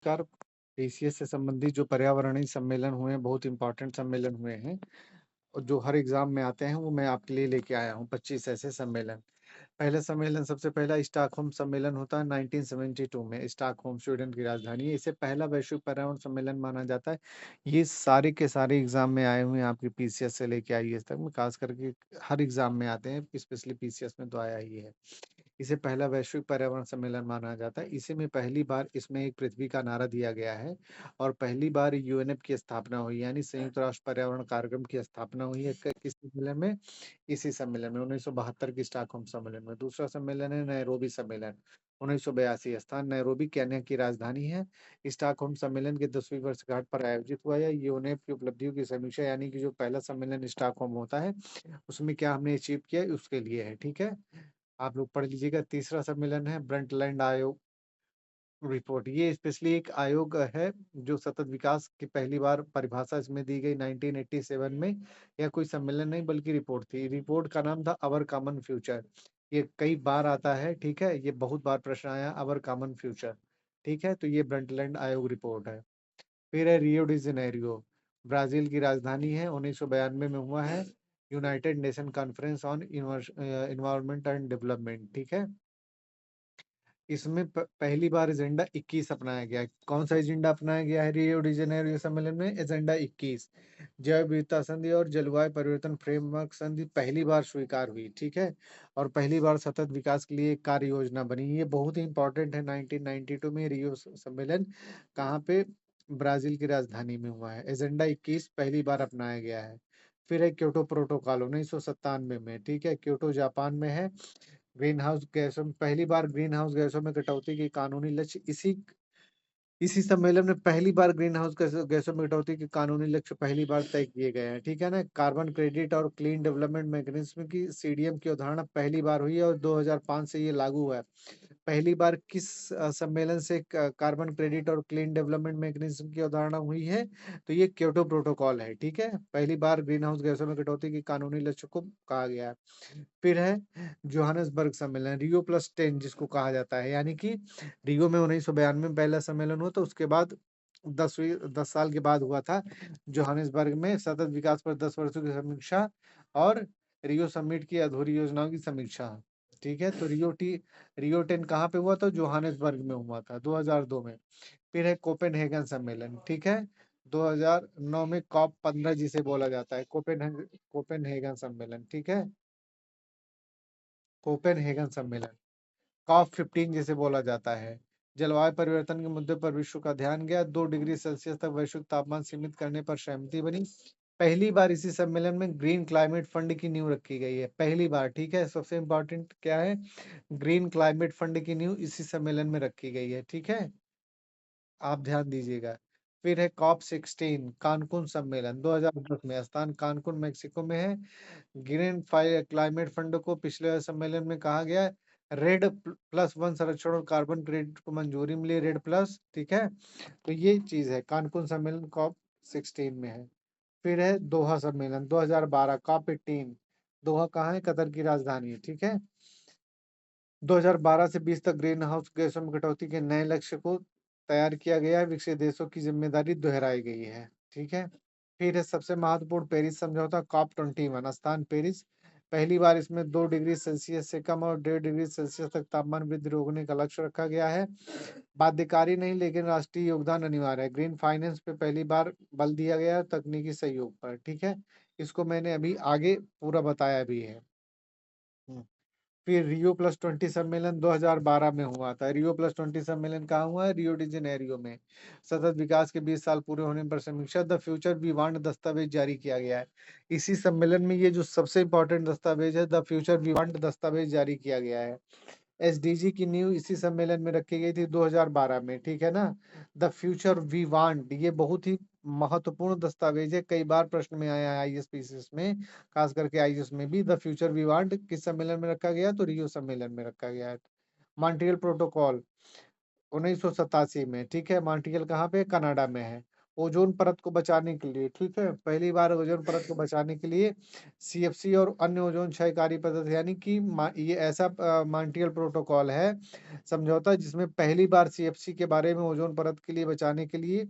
नमस्कार। पीसीएस से संबंधित जो पर्यावरणीय सम्मेलन हुए हैं, बहुत इम्पोर्टेंट सम्मेलन हुए हैं और जो हर एग्जाम में आते हैं, वो मैं आपके लिए लेके आया हूँ 25 ऐसे सम्मेलन। पहला सम्मेलन सबसे पहला स्टॉकहोम सम्मेलन होता है 1972 में। स्टॉकहोम स्वीडन की राजधानी है। इसे पहला वैश्विक पर्यावरण सम्मेलन माना जाता है। ये सारे के सारे एग्जाम में आए हुए हैं, आपके पीसीएस से लेके आईएएस तक में, खास करके हर एग्जाम में आते हैं, स्पेशली पीसीएस में तो आया ही है। इसे पहला वैश्विक पर्यावरण सम्मेलन माना जाता है। इसी में पहली बार इसमें एक पृथ्वी का नारा दिया गया है और पहली बार यूएनएफ की स्थापना हुई, यानी संयुक्त राष्ट्र पर्यावरण कार्यक्रम की स्थापना हुई है। किस सम्मेलन में? इसी सम्मेलन में 1972 की स्टॉकहोम सम्मेलन में। दूसरा सम्मेलन है नैरोबी सम्मेलन, 1982। स्थान नैरोबी केन्या की राजधानी है। स्टॉकहोम सम्मेलन के 10वीं वर्षगांठ पर आयोजित हुआ है। यूएनएफ की उपलब्धियों की समीक्षा, यानी कि जो पहला सम्मेलन स्टॉकहोम होता है, उसमें क्या हमने अचीव किया, उसके लिए है। ठीक है, आप लोग पढ़ लीजिएगा। तीसरा सम्मेलन है ब्रंटलैंड आयोग रिपोर्ट। ये स्पेशली एक आयोग है जो सतत विकास की पहली बार परिभाषा इसमें दी गई 1987 में। यह कोई सम्मेलन नहीं बल्कि रिपोर्ट थी। रिपोर्ट का नाम था अवर कॉमन फ्यूचर। ये कई बार आता है, ठीक है, ये बहुत बार प्रश्न आया, अवर कॉमन फ्यूचर। ठीक है, तो ये ब्रंटलैंड आयोग रिपोर्ट है। फिर है रियो डी जेनेरियो, ब्राजील की राजधानी है, 1992 में हुआ है। United nation conference on environment and development. ठीक है, इसमें पहली बार एजेंडा 21 अपनाया गया है। कौन सा एजेंडा अपनाया गया है रियो डी जेनेरियो सम्मेलन में? एजेंडा 21। जैव विविधता संधि और जलवायु परिवर्तन फ्रेमवर्क संधि पहली बार स्वीकार हुई। ठीक है, और पहली बार सतत विकास के लिए एक कार्य योजना बनी। ये बहुत ही इंपॉर्टेंट है। 1992 में रियो सम्मेलन कहाँ पे? ब्राजील की राजधानी में हुआ है। एजेंडा 21 पहली बार अपनाया गया है। फिर है क्योटो प्रोटोकॉल, 1997 में। ठीक है, क्योटो जापान में है। ग्रीन हाउस गैसों में पहली बार ग्रीन हाउस गैसों में कटौती के कानूनी लक्ष्य इसी इसी सम्मेलन में पहली बार ग्रीन हाउस गैसों में कटौती के कानूनी लक्ष्य पहली बार तय किए गए हैं। ठीक है ना। कार्बन क्रेडिट और क्लीन डेवलपमेंट मैकेनिज्म की सीडीएम की अवधारणा पहली बार हुई है और 2005 से ये लागू हुआ है। पहली बार किस सम्मेलन से कार्बन क्रेडिट और क्लीन डेवलपमेंट मैकेनिज्म की अवधारणा हुई है? तो ये क्योटो प्रोटोकॉल है। ठीक है, पहली बार ग्रीन हाउस गैसों में कटौती के कानूनी लक्ष्य को कहा गया है। फिर है जोहानिसबर्ग सम्मेलन, रियो प्लस 10 जिसको कहा जाता है, यानी कि रियो में 1992 में पहला सम्मेलन हुआ, तो उसके बाद 10 साल के बाद हुआ था जोहानिसबर्ग में सतत विकास पर 10 वर्षों की समीक्षा और रियो समिट की अधूरी योजनाओं की समीक्षा। ठीक है, तो रियो 10 कहाँ पे हुआ था? जोहानिसबर्ग में हुआ था 2002 में। फिर है कोपेनहेगन सम्मेलन। ठीक है, 2009 में कॉप 15 जिसे बोला जाता है, कोपेनहेगन सम्मेलन। ठीक है, कोपेनहेगन सम्मेलन कॉप 15 जिसे बोला जाता है। जलवायु परिवर्तन के मुद्दे पर विश्व का ध्यान गया। 2 डिग्री सेल्सियस तक वैश्विक तापमान सीमित करने पर सहमति बनी। पहली बार इसी सम्मेलन में ग्रीन क्लाइमेट फंड की नींव रखी गई है, पहली बार। ठीक है, सबसे इंपॉर्टेंट क्या है? ग्रीन क्लाइमेट फंड की नींव इसी सम्मेलन में रखी गई है। ठीक है, आप ध्यान दीजिएगा। फिर है कॉप 16 कानकुन सम्मेलन 2010 में। स्थान कानकुन मैक्सिको में है। ग्रीन फायर क्लाइमेट फंड को पिछले सम्मेलन में कहा गया है रेड प्लस वन संरक्षण और कार्बन क्रेडिट को मंजूरी मिली, रेड प्लस। ठीक है, तो ये चीज है, कानकुन सम्मेलन कॉप 16 में है। फिर है दोहा सम्मेलन 2012 कॉप 18। दोहा कहाँ है? कतर की राजधानी है। ठीक है, 2012 से 20 तक ग्रीन हाउस गैसों में कटौती के नए लक्ष्य को तैयार किया गया है। विकसित देशों की जिम्मेदारी दोहराई गई है। ठीक है, फिर है सबसे महत्वपूर्ण पेरिस समझौता कॉप 21। स्थान पेरिस। पहली बार इसमें 2 डिग्री सेल्सियस से कम और 1.5 डिग्री सेल्सियस तक तापमान वृद्धि रोकने का लक्ष्य रखा गया है। बाध्यकारी नहीं, लेकिन राष्ट्रीय योगदान अनिवार्य है। ग्रीन फाइनेंस पे पहली बार बल दिया गया है, तकनीकी सहयोग पर। ठीक है, इसको मैंने अभी आगे पूरा बताया भी है। फिर रियो प्लस 20 सम्मेलन 2012 में हुआ था। रियो प्लस 20 सम्मेलन कहाँ हुआ है? रियो डी जेनेरियो में। सतत विकास के 20 साल पूरे होने पर समीक्षा द फ्यूचर वी वांट दस्तावेज जारी किया गया है। इसी सम्मेलन में ये जो सबसे इंपॉर्टेंट दस्तावेज है, द फ्यूचर वी वांट दस्तावेज जारी किया गया है। एसडीजी की नींव इसी सम्मेलन में रखी गई थी 2012 में। ठीक है ना। द फ्यूचर वी वांट ये बहुत ही महत्वपूर्ण दस्तावेज है, कई बार प्रश्न में आया है आईएएस पीसीएस में, खास करके आईएएस में भी। द फ्यूचर वी वांट किस सम्मेलन में रखा गया? तो रियो सम्मेलन में रखा गया है। मॉन्ट्रियल प्रोटोकॉल 1987 में। ठीक है, मॉन्ट्रियल कहाँ पे? कनाडा में है। ओजोन परत को बचाने के लिए, ठीक है? पहली बार ओजोन परत को बचाने के लिए सीएफसी और अन्य ओजोन क्षयकारी पदार्थ यानी कि ये ऐसा मॉन्ट्रियल प्रोटोकॉल है, समझौता जिसमें पहली बार सीएफसी के बारे में ओजोन परत के लिए बचाने के लिए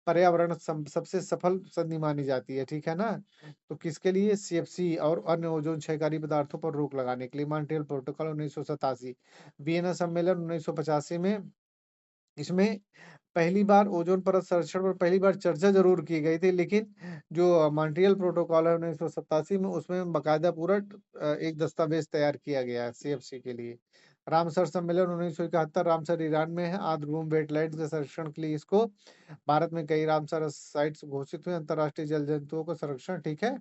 पर्यावरण सबसे सफल संधि मानी जाती है, ठीक है ना? तो किसके लिए? सीएफसी और अन्य ओजोन क्षयकारी पदार्थों पर रोक लगाने के लिए मॉन्ट्रियल प्रोटोकॉल 1987, वियना सम्मेलन 1985 में इसमें पहली बार ओज़ोन परत संरक्षण पर पहली बार चर्चा ज़रूर की गई थी, लेकिन जो मॉन्ट्रियल प्रोटोकॉल है 1987 में उसमें बाकायदा पूरा एक दस्तावेज़ तैयार किया गया है सीएफसी के लिए। रामसर सम्मेलन 1971 रामसर ईरान में है, आर्द्रभूमि वेटलैंड्स के संरक्षण के लिए इसको भारत में कई रामसर साइट्स घोषित हुए, अंतर्राष्ट्रीय जल जंतुओं का संरक्षण, ठीक है?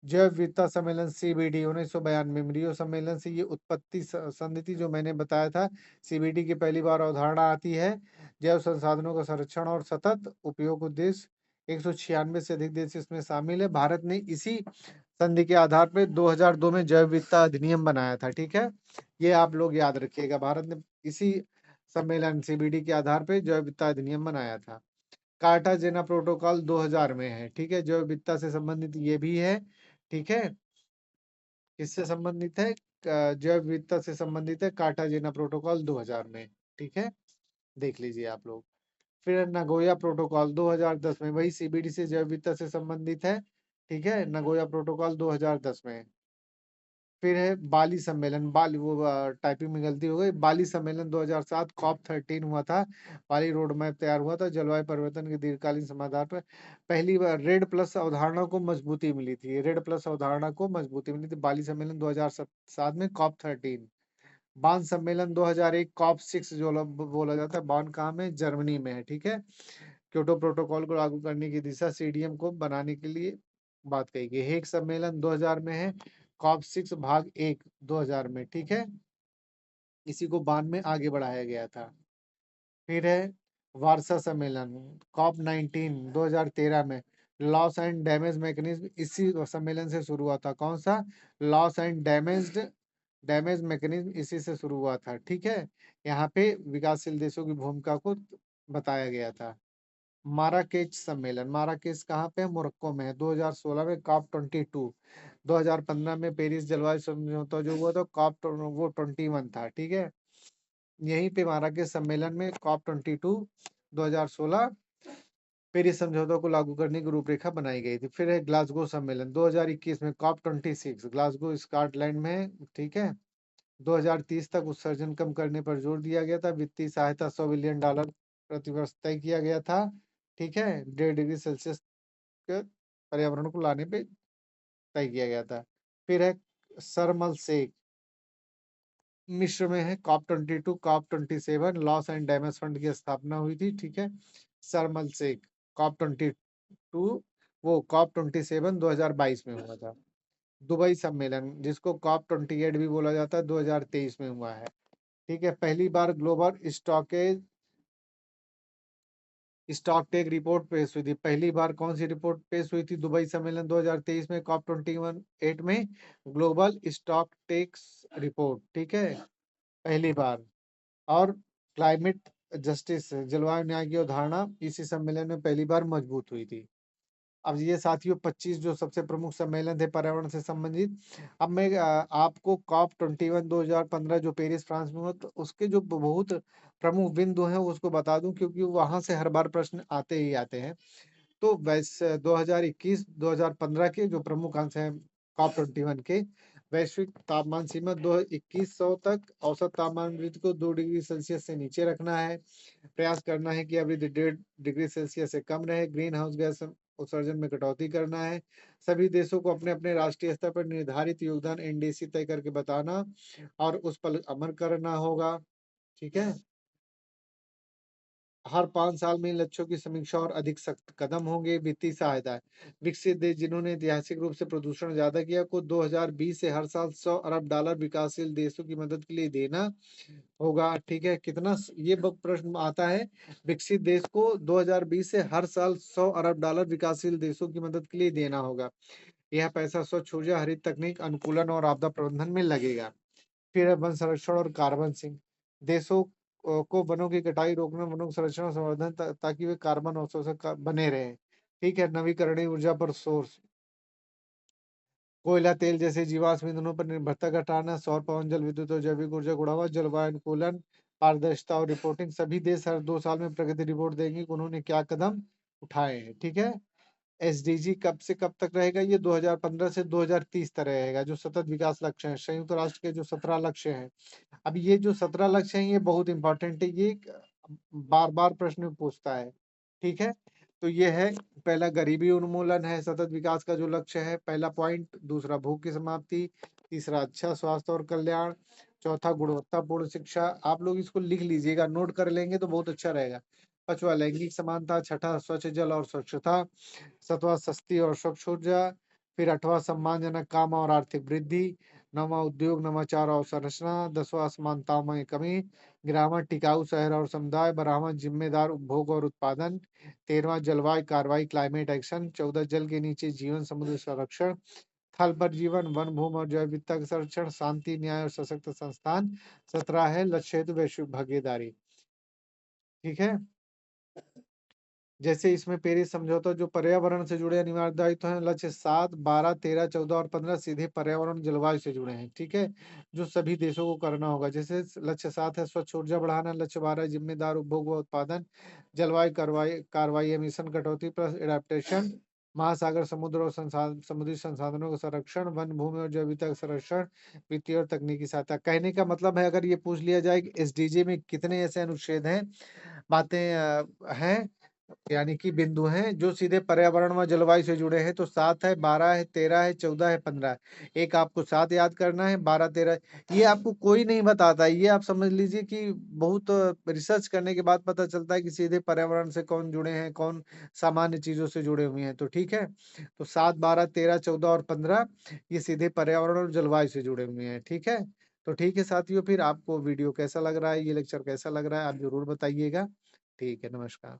जैव विविधता सम्मेलन सीबीडी 1992 में रियो सम्मेलन से ये उत्पत्ति संधि जो मैंने बताया था, सीबीडी की पहली बार अवधारणा आती है। जैव संसाधनों का संरक्षण और सतत उपयोग उद्देश्य 196 से अधिक देश इसमें शामिल है। भारत ने इसी संधि के आधार पर 2002 में जैव विविधता अधिनियम बनाया था, ठीक है? ये आप लोग याद रखिएगा, भारत ने इसी सम्मेलन सीबीडी के आधार पर जैव विविधता अधिनियम बनाया था। कार्टाजेना प्रोटोकॉल 2000 में है, ठीक है? जैव विविधता से संबंधित ये भी है, ठीक है? किससे संबंधित है? जैव विविधता से संबंधित है कार्टाजेना प्रोटोकॉल 2000 में, ठीक है? देख लीजिए आप लोग। फिर नगोया प्रोटोकॉल 2010 में, वही सीबीडी से जैव विविधता से संबंधित है, ठीक है? नगोया प्रोटोकॉल 2010 में। फिर है बाली सम्मेलन, बाली वो टाइपिंग में गलती हो गई। बाली सम्मेलन 2007 कॉप 13 हुआ था। बाली रोड मैप तैयार हुआ था जलवायु परिवर्तन के दीर्घकालीन समाधान पर। पहली बार रेड प्लस अवधारणा को मजबूती मिली थी। रेड प्लस अवधारणा को मजबूती मिली थी बाली सम्मेलन 2007 में कॉप 13। बान सम्मेलन 2001 कॉप 6 जो बोला जाता है, बान कहाँ में? जर्मनी में है, ठीक है? क्योटो प्रोटोकॉल को लागू करने की दिशा सीडीएम को बनाने के लिए बात कही गई। हेग सम्मेलन 2000 में है, कॉप 6 भाग 1 2000 में, ठीक है? इसी को बान में आगे बढ़ाया गया था। फिर है वार्सा सम्मेलन कॉप 19 2013 में, लॉस एंड डैमेज मैकेनिज्म इसी सम्मेलन से शुरू हुआ था। कौन सा? लॉस एंड डैमेज मैकेनिज्म इसी से शुरू हुआ था, ठीक है? यहाँ पे विकासशील देशों की भूमिका को बताया गया था। माराकेच सम्मेलन, माराकेच कहाँ पे है? मोरक्को में है। 2016 में कॉप 22, 2015 में पेरिस जलवायु समझौता जो हुआ था कॉप वो 21 था, ठीक है? यहीं पे माराकेच सम्मेलन में कॉप 22 2016 पेरिस समझौता को लागू करने की रूपरेखा बनाई गई थी। फिर है ग्लासगो सम्मेलन 2021 में कॉप 26 ग्लासगो स्कॉटलैंड में है, ठीक है? 2030 तक उत्सर्जन कम करने पर जोर दिया गया था। वित्तीय सहायता $100 बिलियन प्रतिवर्ष तय किया गया था, ठीक है? 1.5 डिग्री सेल्सियस के पर्यावरण को लाने पे तय किया गया था। फिर है शर्म एल शेख मिस्र में है COP 22 COP 27 loss and damage fund की स्थापना हुई थी, ठीक है? शर्म एल शेख कॉप 22 वो कॉप 27 2022 में हुआ था। दुबई सम्मेलन जिसको कॉप 28 भी बोला जाता है 2023 में हुआ है, ठीक है? पहली बार ग्लोबल स्टॉक टेक रिपोर्ट पेश हुई थी। पहली बार कौन सी रिपोर्ट पेश हुई थी? दुबई सम्मेलन 2023 में कॉप 21 में ग्लोबल स्टॉक टेक्स रिपोर्ट, ठीक है? पहली बार। और क्लाइमेट जस्टिस जलवायु न्याय की अवधारणा इसी सम्मेलन में पहली बार मजबूत हुई थी। अब ये साथियों 25 जो सबसे प्रमुख सम्मेलन थे पर्यावरण से संबंधित। अब मैं आपको कॉप 21 2015 जो पेरिस फ्रांस में हुआ तो उसके जो बहुत प्रमुख बिंदु हैं उसको बता दूं क्योंकि वहां से हर बार प्रश्न आते ही आते हैं। तो वैसे 2021-2015 के जो प्रमुख अंश हैं कॉप 21 के, वैश्विक तापमान सीमा 2100 तक औसत तापमान वृद्धि को 2 डिग्री सेल्सियस से नीचे रखना है। प्रयास करना है कि अवधि 1.5 डिग्री सेल्सियस से कम रहे। ग्रीन हाउस गैस उत्सर्जन में कटौती करना है। सभी देशों को अपने अपने राष्ट्रीय स्तर पर निर्धारित योगदान एनडीसी तय करके बताना और उस पर अमल करना होगा, ठीक है? हर 5 साल में इन लक्ष्यों की समीक्षा और अधिक सख्त कदम होंगे। वित्तीय सहायता, विकसित देश जिन्होंने ऐतिहासिक रूप से प्रदूषण ज्यादा किया को 2020 से हर साल $100 अरब विकासशील देशों की मदद के लिए देना होगा, ठीक है? कितना ये प्रश्न आता है। विकसित देश को 2020 से हर साल $100 अरब विकासशील देशों की मदद के लिए देना होगा। यह पैसा स्वच्छ ऊर्जा, हरित तकनीक, अनुकूलन और आपदा प्रबंधन में लगेगा। फिर है वन संरक्षण और कार्बन सिंक। देशों को वनों की कटाई रोकना, वनों के संरक्षण और संवर्धन ताकि वे कार्बन अवशोषक बने रहें। ठीक है, नवीकरणीय ऊर्जा पर सोर्स, कोयला, तेल जैसे जीवाश्म ईंधनों पर निर्भरता घटाना, सौर, पवन, जल विद्युत और जैविक ऊर्जा को बढ़ावा, जलवायु अनुकूलन, पारदर्शिता और रिपोर्टिंग। सभी देश हर 2 साल में प्रगति रिपोर्ट देंगे कि उन्होंने क्या कदम उठाए हैं। ठीक है। एसडीजी कब से कब तक रहेगा? ये 2015 से 2030 तक रहेगा, जो सतत विकास लक्ष्य हैं, संयुक्त राष्ट्र के जो 17 लक्ष्य हैं। अब ये जो 17 लक्ष्य हैं, ये बहुत इंपॉर्टेंट है, ये बार बार प्रश्न पूछता है। ठीक है। तो ये है, पहला गरीबी उन्मूलन है, सतत विकास का जो लक्ष्य है, पहला पॉइंट। दूसरा भूख की समाप्ति। तीसरा अच्छा स्वास्थ्य और कल्याण। चौथा गुणवत्तापूर्ण शिक्षा। आप लोग इसको लिख लीजिएगा, नोट कर लेंगे तो बहुत अच्छा रहेगा। पांचवा लैंगिक समानता। छठा स्वच्छ जल और स्वच्छता। सातवां सस्ती और स्वच्छ ऊर्जा। फिर आठवां सम्मानजनक काम और आर्थिक वृद्धि। नौवां उद्योग नवाचार और संरचना। 10वां असमानताओं में कमी। 11वां टिकाऊ शहर और समुदाय। 12वां जिम्मेदार उपभोग और उत्पादन। 13वां जलवायु कार्रवाई क्लाइमेट एक्शन। 14 जल के नीचे जीवन समुद्र संरक्षण। थल पर जीवन, वन, भूमि और जैव विविधता का संरक्षण। शांति, न्याय और सशक्त संस्थान। 17 है लक्ष्य हेतु वैश्विक भागीदारी। ठीक है। जैसे इसमें पेरिस समझौता जो पर्यावरण से जुड़े अनिवार्य दायित्व हैं, लक्ष्य 7, 12, 13, 14 और 15 सीधे पर्यावरण जलवायु से जुड़े हैं। ठीक है, जो सभी देशों को करना होगा। जैसे लक्ष्य 7 है स्वच्छ ऊर्जा बढ़ाना, लक्ष्य 12 है जिम्मेदार उपभोग व उत्पादन, जलवायु कार्रवाई कार्रवाई एमिशन कटौती प्लस एडेप्टेशन, महासागर समुद्र और समुद्री संसाधनों का संरक्षण, वन, भूमि और जैव विविधता का संरक्षण, वित्तीय और तकनीकी सहायता। कहने का मतलब है, अगर ये पूछ लिया जाए कि एसडीजी में कितने ऐसे अनुच्छेद हैं, बातें हैं, यानी कि बिंदु हैं जो सीधे पर्यावरण व जलवायु से जुड़े हैं, तो 7 है, 12 है, 13 है, 14 है, 15 है। एक आपको 7 याद करना है, 12, 13 ये आपको कोई नहीं बताता है। ये आप समझ लीजिए कि बहुत रिसर्च करने के बाद पता चलता है कि सीधे पर्यावरण से कौन जुड़े हैं, कौन सामान्य चीजों से जुड़े हुए हैं। तो ठीक है, तो 7, 12, 13, 14 और 15 ये सीधे पर्यावरण और जलवायु से जुड़े हुए हैं। ठीक है। तो ठीक है साथियों, फिर आपको वीडियो कैसा लग रहा है, ये लेक्चर कैसा लग रहा है, आप जरूर बताइएगा। ठीक है, नमस्कार।